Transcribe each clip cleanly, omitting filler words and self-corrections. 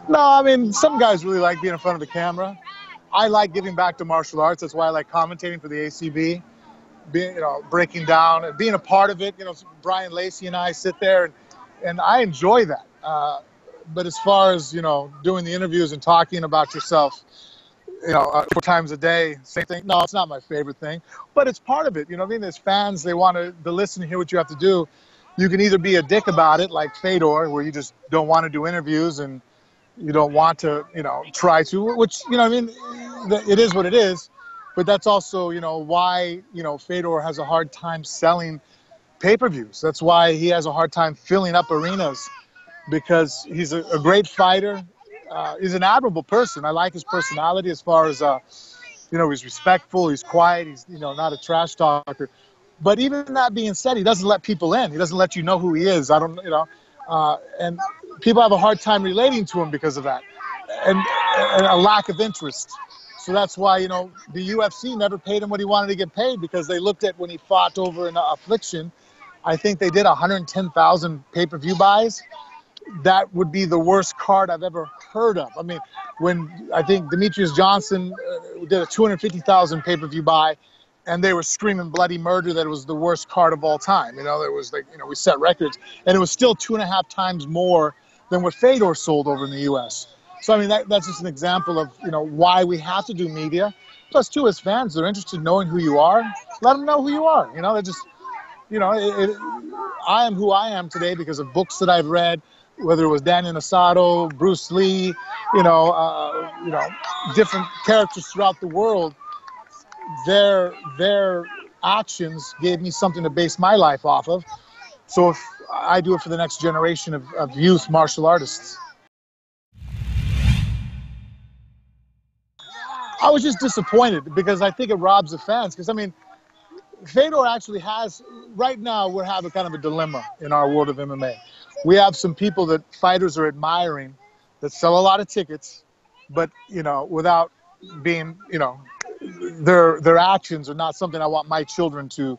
No, I mean, some guys really like being in front of the camera. I like giving back to martial arts. That's why I like commentating for the ACB, being, breaking down and being a part of it. Brian Lacey and I sit there, and I enjoy that. But as far as, doing the interviews and talking about yourself, 4 times a day, same thing. No, it's not my favorite thing, but it's part of it. I mean, as fans, they want to listen and hear what you have to do. You can either be a dick about it, like Fedor, where you just don't want to do interviews and you don't want to, try to, which, I mean, it is what it is. But that's also, why, Fedor has a hard time selling pay-per-views. That's why he has a hard time filling up arenas, because he's a great fighter. He's an admirable person. I like his personality as far as, he's respectful, he's quiet, he's, not a trash talker. But even that being said, he doesn't let people in. He doesn't let you know who he is. And people have a hard time relating to him because of that, and a lack of interest. So that's why, the UFC never paid him what he wanted to get paid, because they looked at when he fought over in Affliction. I think they did 110,000 pay-per-view buys. That would be the worst card I've ever heard of. I mean, when I think Demetrius Johnson did a 250,000 pay-per-view buy, and they were screaming bloody murder that it was the worst card of all time. There was we set records, and it was still 2.5 times more than what Fedor sold over in the U.S. So, I mean, that's just an example of, why we have to do media. Plus, too, as fans, they're interested in knowing who you are. Let them know who you are. They're just, I am who I am today because of books that I've read, whether it was Daniel Asado, Bruce Lee, different characters throughout the world. Their actions gave me something to base my life off of. So if I do it for the next generation of youth martial artists. I was just disappointed because I think it robs the fans. Because, I mean, Fedor actually has, right now we're having kind of a dilemma in our world of MMA. We have some people that fighters are admiring that sell a lot of tickets, but, without being, their actions are not something I want my children to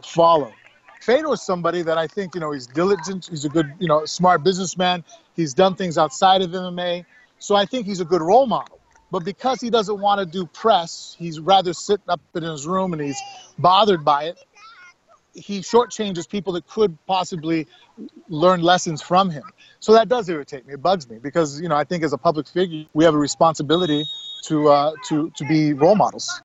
follow. Fedor is somebody that I think, he's diligent. He's a good, smart businessman. He's done things outside of MMA. So I think he's a good role model. But because he doesn't want to do press, he's rather sitting up in his room and he's bothered by it. He shortchanges people that could possibly learn lessons from him. So that does irritate me. It bugs me because, I think as a public figure, we have a responsibility to be role models.